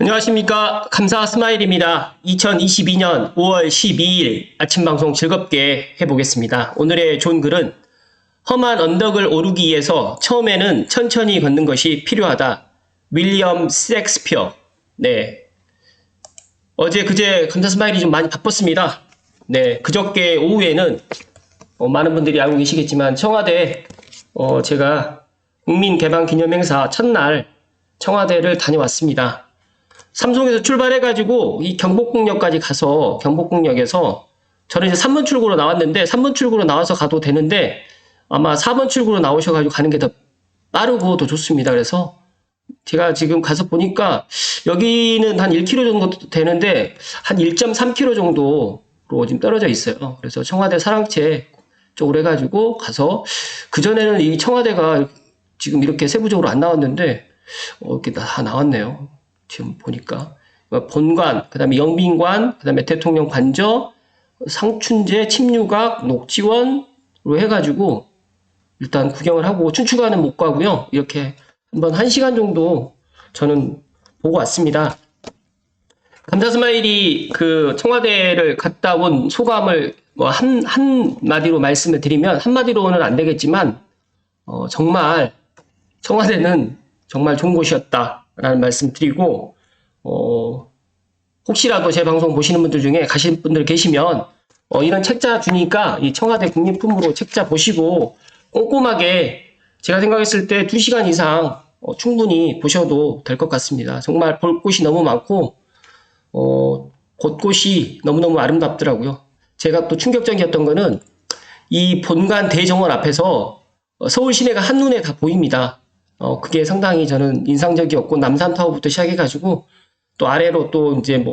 안녕하십니까. 감사 스마일입니다. 2022년 5월 12일 아침 방송 즐겁게 해보겠습니다. 오늘의 좋은 글은 험한 언덕을 오르기 위해서 처음에는 천천히 걷는 것이 필요하다. 윌리엄 셰익스피어. 네. 어제 그제 감사 스마일이 좀 많이 바빴습니다. 네. 그저께 오후에는 많은 분들이 알고 계시겠지만 청와대 제가 국민개방기념행사 첫날 청와대를 다녀왔습니다. 삼송에서 출발해가지고 이 경복궁역까지 가서 경복궁역에서 저는 이제 3번 출구로 나왔는데 3번 출구로 나와서 가도 되는데 아마 4번 출구로 나오셔가지고 가는 게 더 빠르고 더 좋습니다. 그래서 제가 지금 가서 보니까 여기는 한 1km 정도 되는데 한 1.3km 정도로 지금 떨어져 있어요. 그래서 청와대 사랑채 쪽으로 해가지고 가서 그전에는 이 청와대가 지금 이렇게 세부적으로 안 나왔는데 이렇게 다 나왔네요. 지금 보니까 본관, 그 다음에 영빈관, 그 다음에 대통령 관저, 상춘제, 침류각, 녹지원으로 해가지고 일단 구경을 하고 춘추관은 못 가고요. 이렇게 한번 1시간 정도 저는 보고 왔습니다. 감사 스마일이 그 청와대를 갔다 온 소감을 한마디로 말씀을 드리면 한마디로는 안 되겠지만 정말 청와대는 정말 좋은 곳이었다라는 말씀 드리고 혹시라도 제 방송 보시는 분들 중에 가신 분들 계시면 이런 책자 주니까 이 청와대 국립품으로 책자 보시고 꼼꼼하게 제가 생각했을 때 2시간 이상 충분히 보셔도 될 것 같습니다. 정말 볼 곳이 너무 많고 곳곳이 너무너무 아름답더라고요. 제가 또 충격적이었던 거는 이 본관 대정원 앞에서 서울 시내가 한눈에 다 보입니다. 그게 상당히 저는 인상적이었고, 남산타워부터 시작해가지고, 또 아래로 또 이제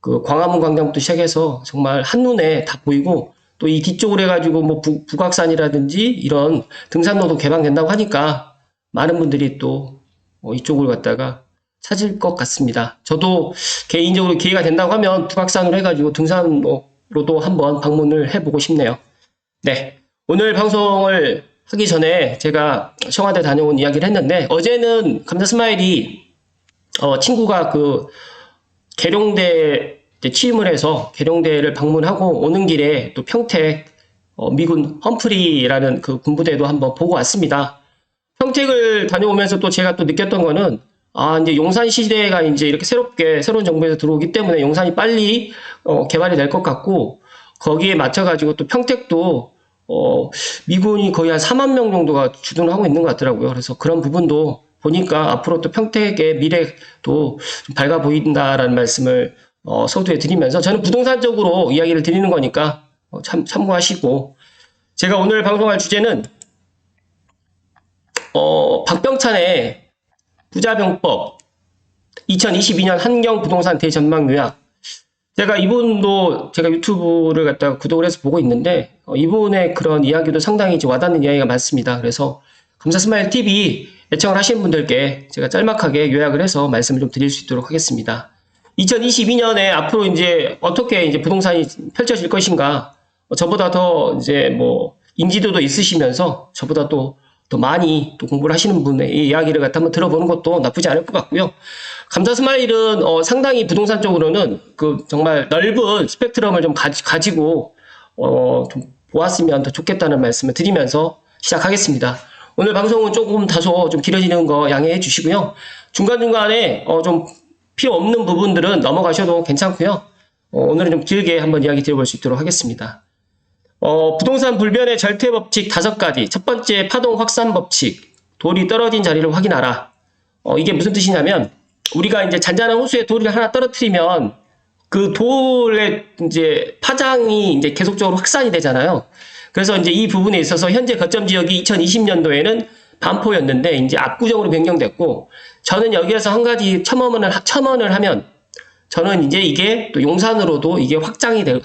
그 광화문 광장부터 시작해서 정말 한눈에 다 보이고, 또 이 뒤쪽으로 해가지고 북악산이라든지 이런 등산로도 개방된다고 하니까, 많은 분들이 또 이쪽을 갖다가 찾을 것 같습니다. 저도 개인적으로 기회가 된다고 하면 북악산으로 해가지고 등산로도 한번 방문을 해보고 싶네요. 네. 오늘 방송을 하기 전에 제가 청와대 다녀온 이야기를 했는데 어제는 감사 스마일이 친구가 그 계룡대 취임을 해서 계룡대를 방문하고 오는 길에 또 평택 미군 험프리라는 그 군부대도 한번 보고 왔습니다. 평택을 다녀오면서 또 제가 또 느꼈던 거는 이제 용산 시대가 이제 이렇게 새롭게 새로운 정부에서 들어오기 때문에 용산이 빨리 개발이 될 것 같고 거기에 맞춰가지고 또 평택도 미군이 거의 한 4만 명 정도가 주둔을 하고 있는 것 같더라고요. 그래서 그런 부분도 보니까 앞으로 또 평택의 미래도 좀 밝아 보인다라는 말씀을 서두에 드리면서 저는 부동산적으로 이야기를 드리는 거니까 참고하시고 제가 오늘 방송할 주제는 박병찬의 부자병법 2022년 한경부동산 대전망 요약. 제가 이분도 제가 유튜브를 갖다가 구독을 해서 보고 있는데 이분의 그런 이야기도 상당히 와닿는 이야기가 많습니다. 그래서 감사 스마일 TV 애청을 하시는 분들께 제가 짤막하게 요약을 해서 말씀을 좀 드릴 수 있도록 하겠습니다. 2022년에 앞으로 이제 어떻게 이제 부동산이 펼쳐질 것인가 저보다 더 이제 인지도도 있으시면서 저보다 또 많이 또 공부를 하시는 분의 이 이야기를 갖다 한번 들어보는 것도 나쁘지 않을 것 같고요. 감사 스마일은 상당히 부동산 쪽으로는 그 정말 넓은 스펙트럼을 좀 가지고 좀 보았으면 더 좋겠다는 말씀을 드리면서 시작하겠습니다. 오늘 방송은 조금 다소 좀 길어지는 거 양해해 주시고요. 중간중간에 좀 필요 없는 부분들은 넘어가셔도 괜찮고요. 오늘은 좀 길게 한번 이야기 드려볼 수 있도록 하겠습니다. 부동산 불변의 절대 법칙 5가지. 첫 번째, 파동 확산 법칙. 돌이 떨어진 자리를 확인하라. 이게 무슨 뜻이냐면, 우리가 이제 잔잔한 호수에 돌을 하나 떨어뜨리면, 그 돌의 이제 파장이 이제 계속적으로 확산이 되잖아요. 그래서 이제 이 부분에 있어서 현재 거점 지역이 2020년도에는 반포였는데, 이제 압구정으로 변경됐고, 저는 여기에서 한 가지 첨언을 하면, 저는 이제 이게 또 용산으로도 이게 확산이 될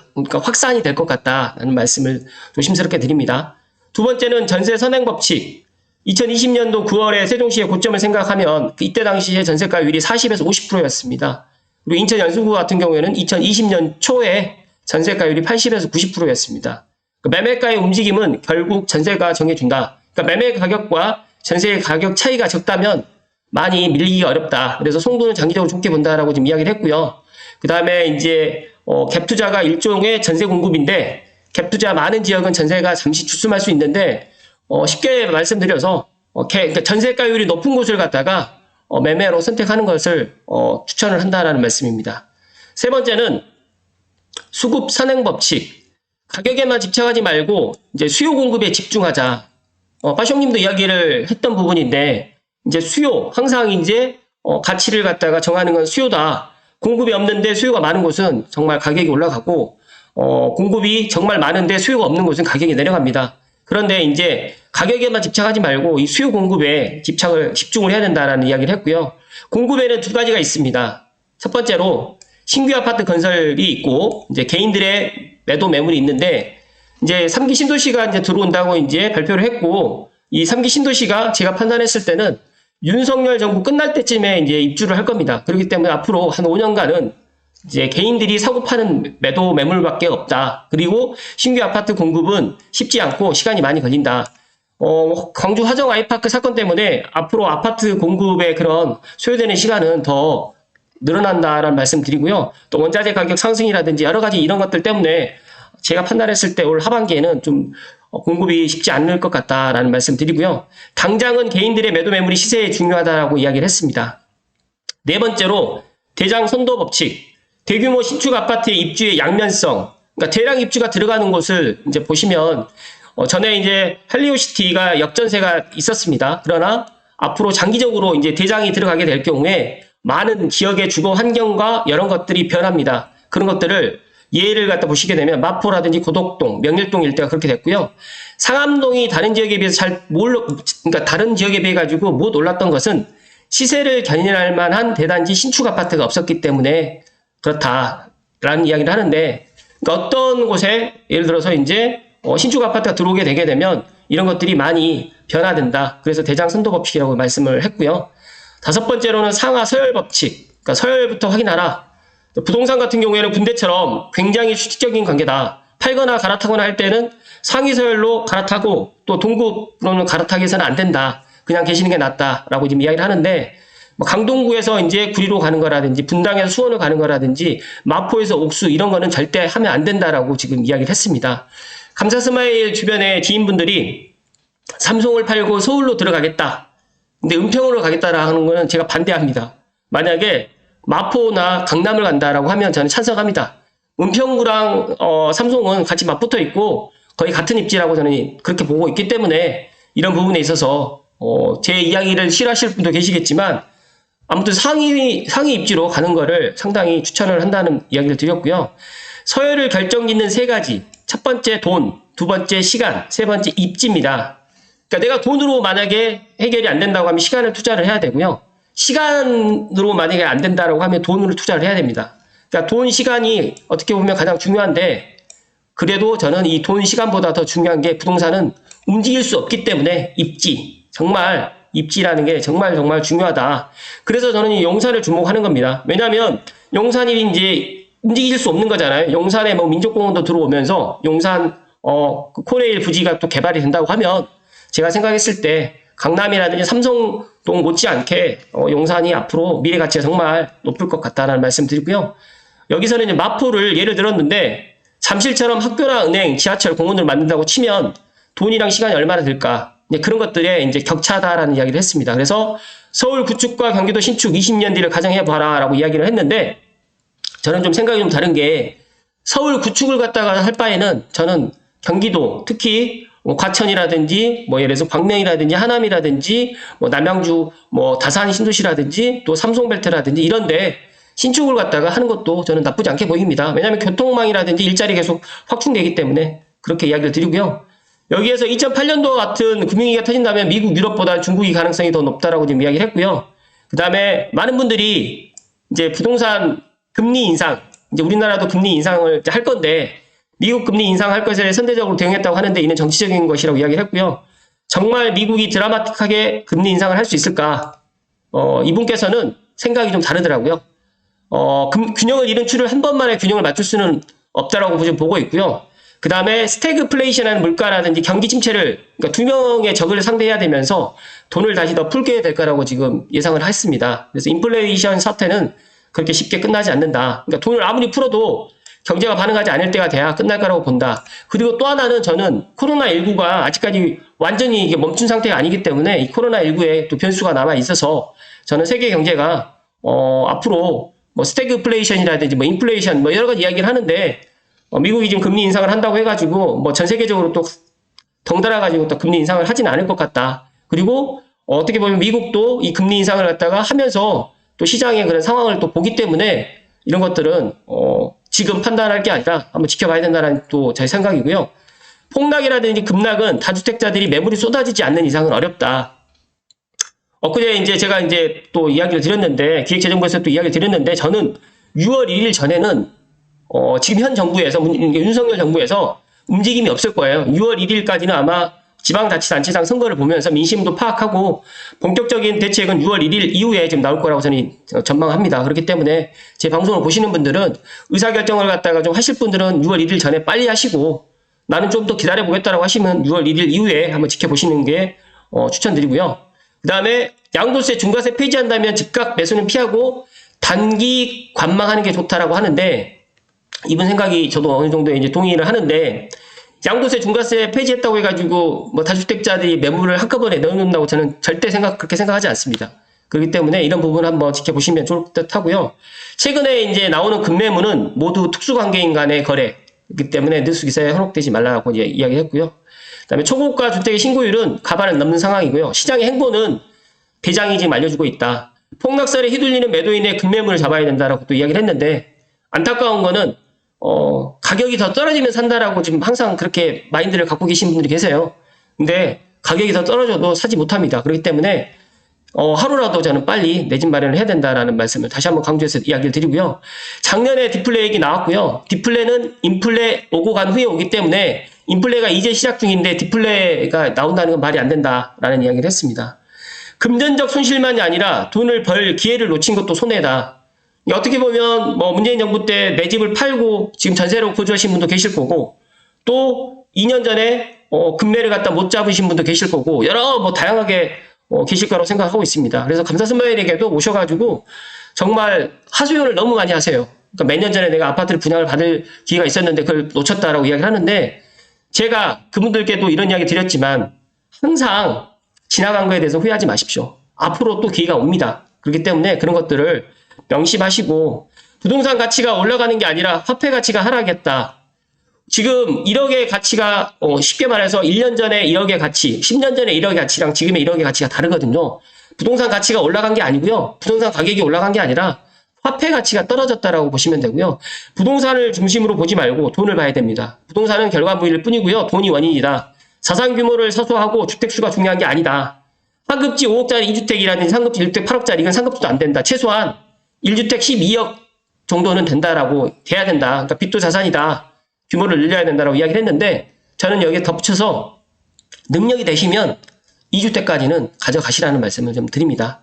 것 같다라는 말씀을 조심스럽게 드립니다. 두 번째는 전세 선행 법칙. 2020년도 9월에 세종시의 고점을 생각하면 이때 당시에 전세가율이 40에서 50%였습니다. 그리고 인천 연수구 같은 경우에는 2020년 초에 전세가율이 80에서 90%였습니다. 매매가의 움직임은 결국 전세가 정해준다. 그러니까 매매 가격과 전세 가격 차이가 적다면 많이 밀리기가 어렵다. 그래서 송도는 장기적으로 좋게 본다라고 지금 이야기를 했고요. 그 다음에 이제 갭 투자가 일종의 전세 공급인데 갭 투자 많은 지역은 전세가 잠시 주춤할 수 있는데 쉽게 말씀드려서 그러니까 전세가율이 높은 곳을 갖다가 매매로 선택하는 것을 추천을 한다라는 말씀입니다. 세 번째는 수급 선행 법칙. 가격에만 집착하지 말고 이제 수요 공급에 집중하자. 빠숑님도 이야기를 했던 부분인데 이제 수요 항상 이제 가치를 갖다가 정하는 건 수요다. 공급이 없는데 수요가 많은 곳은 정말 가격이 올라가고 공급이 정말 많은데 수요가 없는 곳은 가격이 내려갑니다. 그런데 이제 가격에만 집착하지 말고 이 수요 공급에 집중을 해야 된다라는 이야기를 했고요. 공급에는 두 가지가 있습니다. 첫 번째로 신규 아파트 건설이 있고 이제 개인들의 매도 매물이 있는데 이제 3기 신도시가 이제 들어온다고 이제 발표를 했고 이 3기 신도시가 제가 판단했을 때는 윤석열 정부 끝날 때쯤에 이제 입주를 할 겁니다. 그렇기 때문에 앞으로 한 5년간은 이제 개인들이 사고 파는 매도 매물밖에 없다. 그리고 신규 아파트 공급은 쉽지 않고 시간이 많이 걸린다. 광주 화정 아이파크 사건 때문에 앞으로 아파트 공급의 그런 소요되는 시간은 더 늘어난다라는 말씀 드리고요. 또 원자재 가격 상승이라든지 여러 가지 이런 것들 때문에 제가 판단했을 때 올 하반기에는 좀 공급이 쉽지 않을 것 같다라는 말씀 드리고요. 당장은 개인들의 매도 매물이 시세에 중요하다라고 이야기를 했습니다. 네 번째로 대장 선도 법칙. 대규모 신축 아파트의 입주의 양면성. 그러니까 대량 입주가 들어가는 곳을 이제 보시면 전에 이제 할리우시티가 역전세가 있었습니다. 그러나 앞으로 장기적으로 이제 대장이 들어가게 될 경우에 많은 지역의 주거 환경과 여러 것들이 변합니다. 그런 것들을 예를 갖다 보시게 되면 마포라든지 고덕동, 명일동 일대가 그렇게 됐고요. 상암동이 다른 지역에 비해서 그러니까 다른 지역에 비해 가지고 못 올랐던 것은 시세를 견인할 만한 대단지 신축 아파트가 없었기 때문에 그렇다라는 이야기를 하는데, 그러니까 어떤 곳에 예를 들어서 이제 신축 아파트가 들어오게 되게 되면 이런 것들이 많이 변화된다. 그래서 대장 선도 법칙이라고 말씀을 했고요. 다섯 번째로는 상하 서열 법칙. 그러니까 서열부터 확인하라. 부동산 같은 경우에는 군대처럼 굉장히 수직적인 관계다. 팔거나 갈아타거나 할 때는 상위 서열로 갈아타고 또 동급으로는 갈아타기해서는 안 된다. 그냥 계시는 게 낫다라고 지금 이야기를 하는데, 강동구에서 이제 구리로 가는 거라든지 분당에서 수원을 가는 거라든지 마포에서 옥수 이런 거는 절대 하면 안 된다라고 지금 이야기를 했습니다. 감사스마일 주변에 지인분들이 삼성을 팔고 서울로 들어가겠다. 근데 은평으로 가겠다라는 거는 제가 반대합니다. 만약에 마포나 강남을 간다라고 하면 저는 찬성합니다. 은평구랑 삼성은 같이 맞붙어 있고 거의 같은 입지라고 저는 그렇게 보고 있기 때문에 이런 부분에 있어서 제 이야기를 싫어하실 분도 계시겠지만 아무튼 상위 입지로 가는 거를 상당히 추천을 한다는 이야기를 드렸고요. 서열을 결정짓는 세 가지. 첫 번째 돈, 두 번째 시간, 세 번째 입지입니다. 그러니까 내가 돈으로 만약에 해결이 안 된다고 하면 시간을 투자를 해야 되고요. 시간으로 만약에 안 된다고 하면 돈으로 투자를 해야 됩니다. 그러니까 돈, 시간이 어떻게 보면 가장 중요한데 그래도 저는 이 돈, 시간보다 더 중요한 게 부동산은 움직일 수 없기 때문에 입지, 정말 입지라는 게 정말 정말 중요하다. 그래서 저는 이 용산을 주목하는 겁니다. 왜냐하면 용산이 이제 움직일 수 없는 거잖아요. 용산에 뭐 민족공원도 들어오면서 용산 코레일 부지가 또 개발이 된다고 하면 제가 생각했을 때 강남이라든지 삼성동 못지않게 용산이 앞으로 미래 가치가 정말 높을 것 같다는 말씀 드리고요. 여기서는 이제 마포를 예를 들었는데 잠실처럼 학교나 은행, 지하철, 공원을 만든다고 치면 돈이랑 시간이 얼마나 들까? 그런 것들에 이제 격차다라는 이야기를 했습니다. 그래서 서울 구축과 경기도 신축 20년 뒤를 가정해봐라 라고 이야기를 했는데 저는 좀 생각이 좀 다른 게 서울 구축을 갖다가 할 바에는 저는 경기도 특히 과천이라든지 뭐 예를 들어서 광명이라든지 하남이라든지 뭐 남양주 뭐 다산 신도시라든지 또 삼성벨트라든지 이런데 신축을 갖다가 하는 것도 저는 나쁘지 않게 보입니다. 왜냐하면 교통망이라든지 일자리 계속 확충되기 때문에 그렇게 이야기를 드리고요. 여기에서 2008년도 같은 금융위기가 터진다면 미국, 유럽보다 중국이 가능성이 더 높다라고 지금 이야기를 했고요. 그 다음에 많은 분들이 이제 부동산 금리 인상, 이제 우리나라도 금리 인상을 할 건데 미국 금리 인상할 것에 선제적으로 대응했다고 하는데 이는 정치적인 것이라고 이야기를 했고요. 정말 미국이 드라마틱하게 금리 인상을 할 수 있을까? 이분께서는 생각이 좀 다르더라고요. 균형을 잃은 추를 한 번만에 균형을 맞출 수는 없다라고 지금 보고 있고요. 그 다음에 스태그플레이션이라는 물가라든지 경기 침체를, 그러니까 두 명의 적을 상대해야 되면서 돈을 다시 더 풀게 될 거라고 지금 예상을 했습니다. 그래서 인플레이션 사태는 그렇게 쉽게 끝나지 않는다. 그러니까 돈을 아무리 풀어도 경제가 반응하지 않을 때가 돼야 끝날 거라고 본다. 그리고 또 하나는 저는 코로나19가 아직까지 완전히 이게 멈춘 상태가 아니기 때문에 이 코로나19에 또 변수가 남아 있어서 저는 세계 경제가 앞으로 뭐 스태그플레이션이라든지 뭐 인플레이션 뭐 여러 가지 이야기를 하는데 미국이 지금 금리 인상을 한다고 해가지고 뭐 전 세계적으로 또 덩달아 가지고 또 금리 인상을 하진 않을 것 같다. 그리고 어떻게 보면 미국도 이 금리 인상을 갖다가 하면서 또 시장의 그런 상황을 또 보기 때문에 이런 것들은 지금 판단할 게 아니라 한번 지켜봐야 된다는 또 제 생각이고요. 폭락이라든지 급락은 다주택자들이 매물이 쏟아지지 않는 이상은 어렵다. 엊그제 이제 제가 이제 또 이야기를 드렸는데, 기획재정부에서 또 이야기를 드렸는데, 저는 6월 1일 전에는, 지금 현 정부에서, 윤석열 정부에서 움직임이 없을 거예요. 6월 1일까지는 아마 지방자치단체장 선거를 보면서 민심도 파악하고 본격적인 대책은 6월 1일 이후에 좀 나올 거라고 저는 전망합니다. 그렇기 때문에 제 방송을 보시는 분들은 의사결정을 갖다가 좀 하실 분들은 6월 1일 전에 빨리 하시고 나는 좀 더 기다려보겠다라고 하시면 6월 1일 이후에 한번 지켜보시는 게 추천드리고요. 그 다음에 양도세, 중과세 폐지한다면 즉각 매수는 피하고 단기 관망하는 게 좋다라고 하는데 이분 생각이 저도 어느 정도 이제 동의를 하는데 양도세, 중과세 폐지했다고 해가지고 뭐 다주택자들이 매물을 한꺼번에 넣어놓는다고 저는 절대 그렇게 생각하지 않습니다. 그렇기 때문에 이런 부분 한번 지켜보시면 좋을 듯 하고요. 최근에 이제 나오는 급매물은 모두 특수관계인 간의 거래이기 때문에 뉴스기사에 현혹되지 말라고 이야기했고요. 그다음에 초고가 주택의 신고율은 가반을 넘는 상황이고요. 시장의 행보는 배장이 지금 알려주고 있다. 폭락설에 휘둘리는 매도인의 급매물을 잡아야 된다라고 또 이야기를 했는데 안타까운 거는 가격이 더 떨어지면 산다라고 지금 항상 그렇게 마인드를 갖고 계신 분들이 계세요. 근데 가격이 더 떨어져도 사지 못합니다. 그렇기 때문에 하루라도 저는 빨리 내 집 마련을 해야 된다라는 말씀을 다시 한번 강조해서 이야기를 드리고요. 작년에 디플레 얘기 나왔고요. 디플레는 인플레 오고 간 후에 오기 때문에 인플레가 이제 시작 중인데 디플레가 나온다는 건 말이 안 된다라는 이야기를 했습니다. 금전적 손실만이 아니라 돈을 벌 기회를 놓친 것도 손해다. 어떻게 보면 뭐 문재인 정부 때 내 집을 팔고 지금 전세로 거주하신 분도 계실 거고 또 2년 전에 금매를 갖다 못 잡으신 분도 계실 거고 여러 뭐 다양하게 계실 거라고 생각하고 있습니다. 그래서 감사선배에게도 오셔가지고 정말 하소연을 너무 많이 하세요. 그러니까 몇 년 전에 내가 아파트를 분양을 받을 기회가 있었는데 그걸 놓쳤다라고 이야기를 하는데 제가 그분들께도 이런 이야기 드렸지만 항상 지나간 거에 대해서 후회하지 마십시오. 앞으로 또 기회가 옵니다. 그렇기 때문에 그런 것들을 명심하시고 부동산 가치가 올라가는 게 아니라 화폐 가치가 하락했다. 지금 1억의 가치가 쉽게 말해서 1년 전에 1억의 가치, 10년 전에 1억의 가치랑 지금의 1억의 가치가 다르거든요. 부동산 가치가 올라간 게 아니고요. 부동산 가격이 올라간 게 아니라 화폐 가치가 떨어졌다라고 보시면 되고요. 부동산을 중심으로 보지 말고 돈을 봐야 됩니다. 부동산은 결과물일 뿐이고요. 돈이 원인이다. 자산 규모를 사소하고 주택수가 중요한 게 아니다. 상급지 5억짜리 2주택이라든지 상급지 1주택 8억짜리 이건 상급지도 안 된다. 최소한 1주택 12억 정도는 된다라고 돼야 된다. 그러니까 빚도 자산이다. 규모를 늘려야 된다라고 이야기를 했는데 저는 여기에 덧붙여서 능력이 되시면 2주택까지는 가져가시라는 말씀을 좀 드립니다.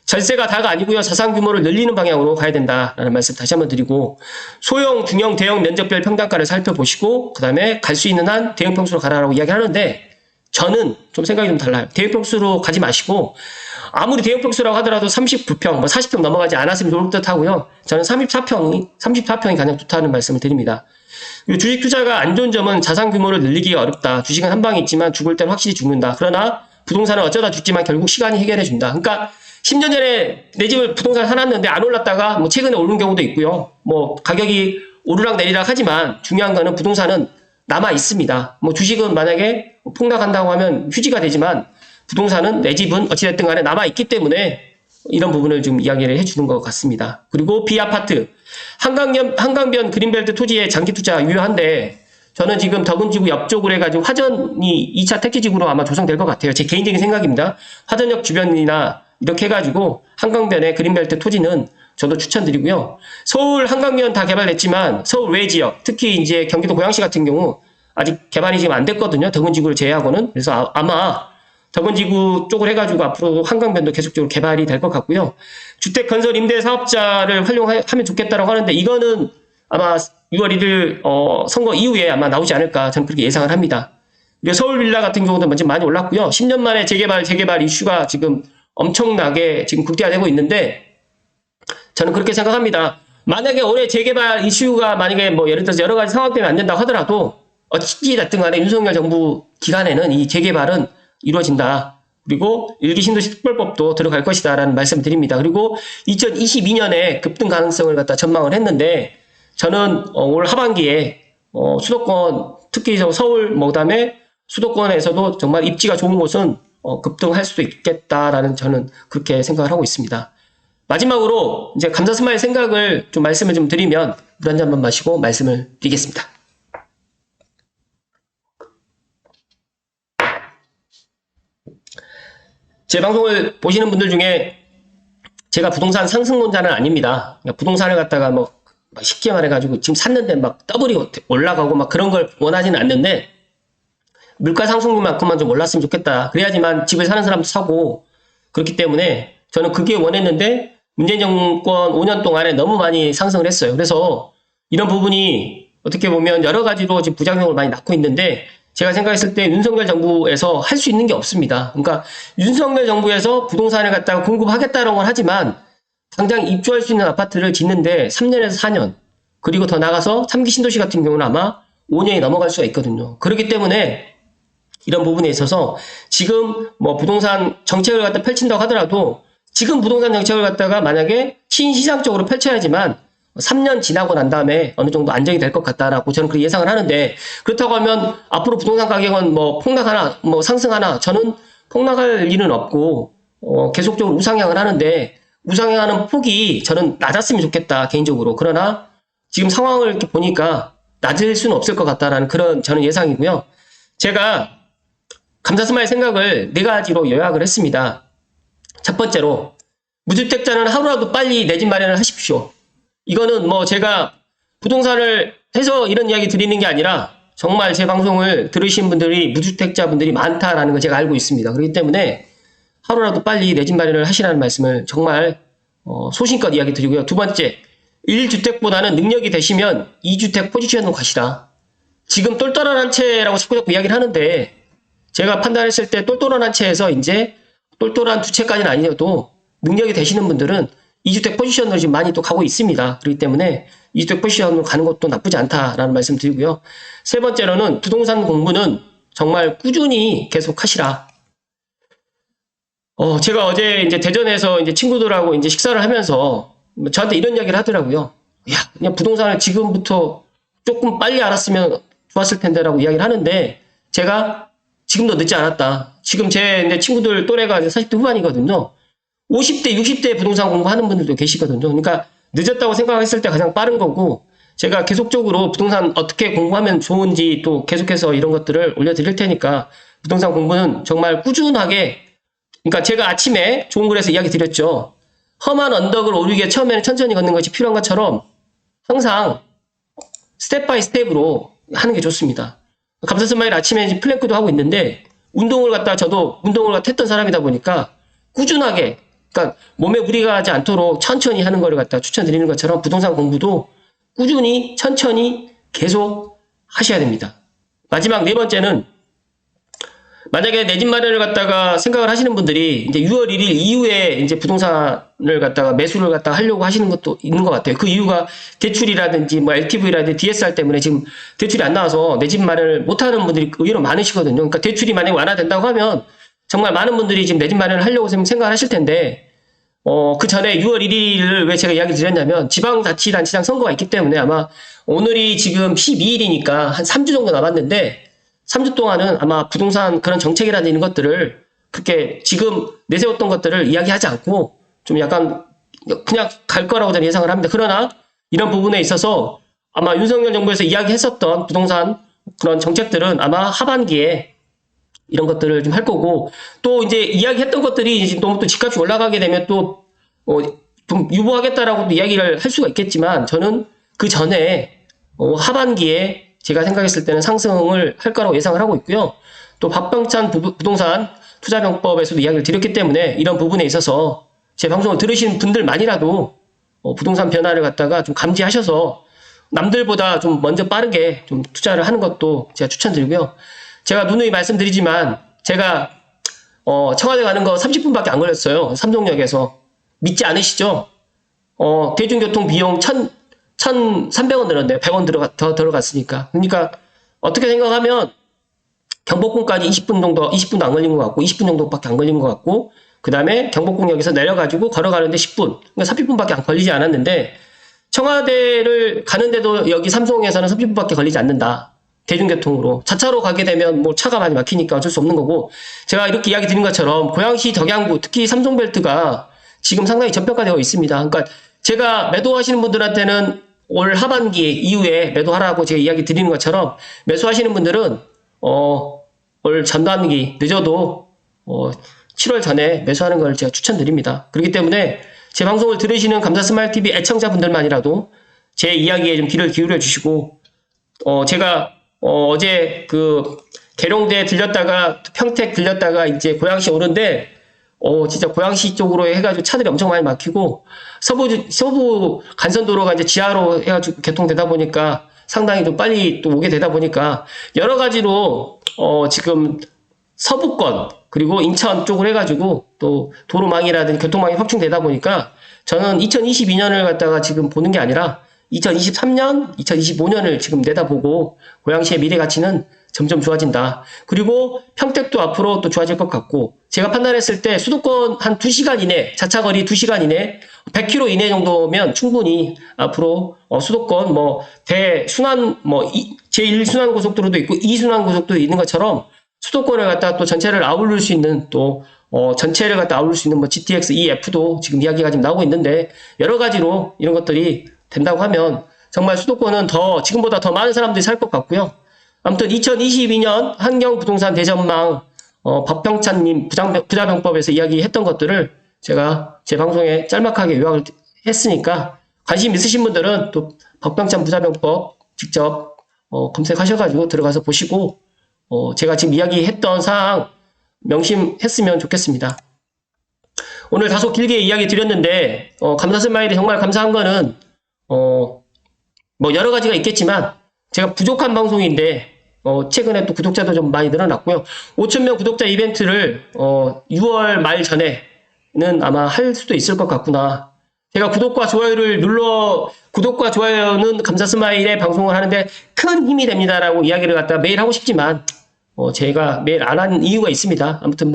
절세가 다가 아니고요. 자산 규모를 늘리는 방향으로 가야 된다라는 말씀 다시 한번 드리고 소형, 중형, 대형 면적별 평당가를 살펴보시고 그 다음에 갈 수 있는 한 대형 평수로 가라라고 이야기하는데 저는 좀 생각이 좀 달라요. 대형 평수로 가지 마시고 아무리 대형 평수라고 하더라도 39평, 뭐 40평 넘어가지 않았으면 좋을 듯 하고요. 저는 34평이 가장 좋다는 말씀을 드립니다. 주식 투자가 안 좋은 점은 자산 규모를 늘리기가 어렵다. 주식은 한 방에 있지만 죽을 때는 확실히 죽는다. 그러나 부동산은 어쩌다 죽지만 결국 시간이 해결해 준다. 그러니까 10년 전에 내 집을 부동산 사놨는데 안 올랐다가 뭐 최근에 오른 경우도 있고요. 뭐 가격이 오르락 내리락 하지만 중요한 거는 부동산은 남아 있습니다. 뭐 주식은 만약에 폭락한다고 하면 휴지가 되지만 부동산은 내 집은 어찌됐든 간에 남아 있기 때문에 이런 부분을 좀 이야기를 해주는 것 같습니다. 그리고 비아파트 한강변 그린벨트 토지의 장기 투자 유효한데 저는 지금 덕은지구 옆쪽으로 해가지고 화전이 2차 택지지구로 아마 조성될 것 같아요. 제 개인적인 생각입니다. 화전역 주변이나 이렇게 해가지고 한강변의 그린벨트 토지는 저도 추천드리고요. 서울 한강변 다 개발됐지만 서울 외 지역, 특히 이제 경기도 고양시 같은 경우 아직 개발이 지금 안 됐거든요. 덕은지구를 제외하고는. 그래서 아마 덕은지구 쪽을 해가지고 앞으로 한강변도 계속적으로 개발이 될 것 같고요. 주택 건설 임대 사업자를 활용하면 좋겠다라고 하는데 이거는 아마 6월 1일 선거 이후에 아마 나오지 않을까 저는 그렇게 예상을 합니다. 그리고 서울 빌라 같은 경우도 지금 많이 올랐고요. 10년 만에 재개발 이슈가 지금 엄청나게 지금 극대화되고 있는데 저는 그렇게 생각합니다. 만약에 올해 재개발 이슈가 만약에 뭐 예를 들어서 여러 가지 상황 때문에 안 된다고 하더라도 어찌 됐든 간에 윤석열 정부 기간에는 이 재개발은 이루어진다. 그리고 일기 신도시 특별법도 들어갈 것이다라는 말씀을 드립니다. 그리고 2022년에 급등 가능성을 갖다 전망을 했는데 저는 올 하반기에 수도권 특히 서울 뭐 그다음에 수도권에서도 정말 입지가 좋은 곳은 급등할 수도 있겠다라는 저는 그렇게 생각을 하고 있습니다. 마지막으로 이제 감사 스마일 생각을 좀 말씀을 좀 드리면 물 한 잔만 마시고 말씀을 드리겠습니다. 제 방송을 보시는 분들 중에 제가 부동산 상승론자는 아닙니다. 부동산을 갖다가 뭐 쉽게 말해가지고 지금 샀는데 막 더블이 올라가고 막 그런 걸 원하지는 않는데 물가 상승률만큼만 좀 올랐으면 좋겠다. 그래야지만 집을 사는 사람도 사고 그렇기 때문에 저는 그게 원했는데 문재인 정권 5년 동안에 너무 많이 상승을 했어요. 그래서 이런 부분이 어떻게 보면 여러 가지로 지금 부작용을 많이 낳고 있는데 제가 생각했을 때 윤석열 정부에서 할 수 있는 게 없습니다. 그러니까 윤석열 정부에서 부동산을 갖다가 공급하겠다는 건 하지만 당장 입주할 수 있는 아파트를 짓는데 3년에서 4년 그리고 더 나가서 3기 신도시 같은 경우는 아마 5년이 넘어갈 수가 있거든요. 그렇기 때문에 이런 부분에 있어서 지금 뭐 부동산 정책을 갖다 펼친다고 하더라도 지금 부동산 정책을 갖다가 만약에 신시장적으로 펼쳐야지만 3년 지나고 난 다음에 어느 정도 안정이 될 것 같다라고 저는 그렇게 예상을 하는데 그렇다고 하면 앞으로 부동산 가격은 뭐 폭락하나 뭐 상승하나 저는 폭락할 일은 없고 계속적으로 우상향을 하는데 우상향하는 폭이 저는 낮았으면 좋겠다 개인적으로. 그러나 지금 상황을 이렇게 보니까 낮을 수는 없을 것 같다라는 그런 저는 예상이고요. 제가 감사 스마일 생각을 4가지로 요약을 했습니다. 첫 번째로 무주택자는 하루라도 빨리 내 집 마련을 하십시오. 이거는 뭐 제가 부동산을 해서 이런 이야기 드리는 게 아니라 정말 제 방송을 들으신 분들이 무주택자분들이 많다라는 걸 제가 알고 있습니다. 그렇기 때문에 하루라도 빨리 내 집 마련을 하시라는 말씀을 정말 소신껏 이야기 드리고요. 두 번째, 1주택보다는 능력이 되시면 2주택 포지션으로 가시라. 지금 똘똘한 한 채라고 자꾸 이야기를 하는데 제가 판단했을 때 똘똘한 한 채에서 이제 똘똘한 2채까지는 아니어도 능력이 되시는 분들은 2주택 포지션으로 지금 많이 또 가고 있습니다. 그렇기 때문에 2주택 포지션으로 가는 것도 나쁘지 않다라는 말씀 드리고요. 세 번째로는 부동산 공부는 정말 꾸준히 계속 하시라. 제가 어제 이제 대전에서 이제 친구들하고 이제 식사를 하면서 저한테 이런 이야기를 하더라고요. 야, 그냥 부동산을 지금부터 조금 빨리 알았으면 좋았을 텐데라고 이야기를 하는데 제가 지금도 늦지 않았다. 지금 제 이제 친구들 또래가 40대 후반이거든요. 50대, 60대 부동산 공부하는 분들도 계시거든요. 그러니까 늦었다고 생각했을 때 가장 빠른 거고 제가 계속적으로 부동산 어떻게 공부하면 좋은지 또 계속해서 이런 것들을 올려드릴 테니까 부동산 공부는 정말 꾸준하게 그러니까 제가 아침에 좋은 글에서 이야기 드렸죠. 험한 언덕을 오르기에 처음에는 천천히 걷는 것이 필요한 것처럼 항상 스텝 바이 스텝으로 하는 게 좋습니다. 감사 스마일 아침에 플랭크도 하고 있는데 운동을 갖다 저도 운동을 갖다 했던 사람이다 보니까 꾸준하게 그러니까 몸에 무리가 가지 않도록 천천히 하는 거를 갖다 추천드리는 것처럼 부동산 공부도 꾸준히 천천히 계속 하셔야 됩니다. 마지막 4번째는 만약에 내 집 마련을 갖다가 생각을 하시는 분들이 이제 6월 1일 이후에 이제 부동산을 갖다가 매수를 갖다가 하려고 하시는 것도 있는 것 같아요. 그 이유가 대출이라든지 뭐 LTV라든지 DSR 때문에 지금 대출이 안 나와서 내 집 마련을 못하는 분들이 의외로 많으시거든요. 그러니까 대출이 만약에 완화된다고 하면 정말 많은 분들이 지금 내 집 마련을 하려고 생각을 하실 텐데 그 전에 6월 1일을 왜 제가 이야기 드렸냐면 지방자치단체장 선거가 있기 때문에 아마 오늘이 지금 12일이니까 한 3주 정도 남았는데 3주 동안은 아마 부동산 그런 정책이라는 이런 것들을 그렇게 지금 내세웠던 것들을 이야기하지 않고 좀 약간 그냥 갈 거라고 저는 예상을 합니다. 그러나 이런 부분에 있어서 아마 윤석열 정부에서 이야기했었던 부동산 그런 정책들은 아마 하반기에 이런 것들을 좀 할 거고 또 이제 이야기했던 것들이 이제 너무 또 집값이 올라가게 되면 또 좀 유보하겠다라고도 이야기를 할 수가 있겠지만 저는 그 전에 하반기에 제가 생각했을 때는 상승을 할 거라고 예상을 하고 있고요. 또 박병찬 부동산 투자병법에서도 이야기를 드렸기 때문에 이런 부분에 있어서 제 방송을 들으신 분들만이라도 부동산 변화를 갖다가 좀 감지하셔서 남들보다 좀 먼저 빠르게 좀 투자를 하는 것도 제가 추천드리고요. 제가 누누이 말씀드리지만 제가 청와대 가는 거 30분밖에 안 걸렸어요. 삼성역에서. 믿지 않으시죠? 대중교통 비용 1,300원 늘었네요. 100원 더 들어갔으니까. 그러니까 어떻게 생각하면 경복궁까지 20분도 안 걸린 것 같고 20분 정도밖에 안 걸린 것 같고 그 다음에 경복궁역에서 내려가지고 걸어가는데 10분, 그러니까 30분밖에 안 걸리지 않았는데 청와대를 가는데도 여기 삼성에서는 30분밖에 걸리지 않는다. 대중교통으로. 자차로 가게 되면 뭐 차가 많이 막히니까 어쩔 수 없는 거고 제가 이렇게 이야기 드린 것처럼 고양시, 덕양구, 특히 삼성벨트가 지금 상당히 전평가되어 있습니다. 그러니까 제가 매도하시는 분들한테는 올 하반기 이후에 매도하라고 제가 이야기 드리는 것처럼 매수하시는 분들은 올 전반기 늦어도 7월 전에 매수하는 걸 제가 추천드립니다. 그렇기 때문에 제 방송을 들으시는 감사스마일TV 애청자분들만이라도 제 이야기에 좀 귀를 기울여 주시고 제가 어제 그 계룡대 들렸다가 평택 들렸다가 이제 고양시 오는데 진짜 고양시 쪽으로 해가지고 차들이 엄청 많이 막히고 서부 간선도로가 이제 지하로 해가지고 개통되다 보니까 상당히 좀 빨리 또 오게 되다 보니까 여러 가지로 지금 서부권 그리고 인천 쪽으로 해가지고 또 도로망이라든지 교통망이 확충되다 보니까 저는 2022년을 갖다가 지금 보는 게 아니라 2023년, 2025년을 지금 내다보고 고양시의 미래 가치는 점점 좋아진다. 그리고 평택도 앞으로 또 좋아질 것 같고 제가 판단했을 때 수도권 한 2시간 이내, 자차거리 2시간 이내, 100km 이내 정도면 충분히 앞으로 수도권 대순환 제1순환 고속도로도 있고 2순환 고속도로 있는 것처럼 수도권을 갖다 또 전체를 아울릴 수 있는 또 전체를 갖다 아울릴 수 있는 GTX EF도 지금 이야기가 지금 나오고 있는데 여러 가지로 이런 것들이 된다고 하면 정말 수도권은 지금보다 더 많은 사람들이 살 것 같고요. 아무튼 2022년 환경부동산 대전망 박병찬님 부자병법에서 이야기했던 것들을 제가 제 방송에 짤막하게 요약을 했으니까 관심 있으신 분들은 또 박병찬 부자병법 직접 검색하셔가지고 들어가서 보시고 제가 지금 이야기했던 사항 명심했으면 좋겠습니다. 오늘 다소 길게 이야기 드렸는데 감사스마일이 정말 감사한 거는 여러 가지가 있겠지만 제가 부족한 방송인데 최근에 또 구독자도 좀 많이 늘어났고요. 5,000명 구독자 이벤트를 6월 말 전에는 아마 할 수도 있을 것 같구나. 제가 구독과 좋아요는 감사스마일의 방송을 하는데 큰 힘이 됩니다라고 이야기를 갖다가 매일 하고 싶지만 제가 매일 안 하는 이유가 있습니다. 아무튼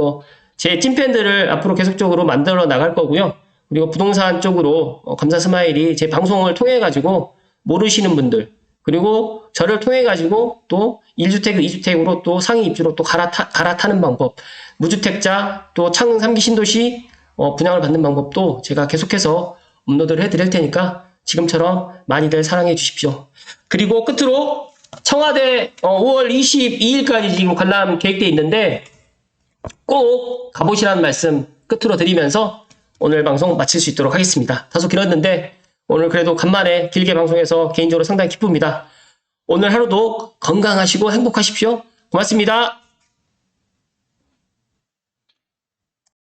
제 찐팬들을 앞으로 계속적으로 만들어 나갈 거고요. 그리고 부동산 쪽으로 감사스마일이 제 방송을 통해 가지고 모르시는 분들 그리고 저를 통해 가지고 또 1주택, 2주택으로 또 상위 입주로 또 갈아타는 방법, 무주택자 또 창릉 3기 신도시 분양을 받는 방법도 제가 계속해서 업로드를 해드릴 테니까 지금처럼 많이들 사랑해 주십시오. 그리고 끝으로 청와대 5월 22일까지 지금 관람 계획되어 있는데 꼭 가보시라는 말씀 끝으로 드리면서 오늘 방송 마칠 수 있도록 하겠습니다. 다소 길었는데 오늘 그래도 간만에 길게 방송해서 개인적으로 상당히 기쁩니다. 오늘 하루도 건강하시고 행복하십시오. 고맙습니다.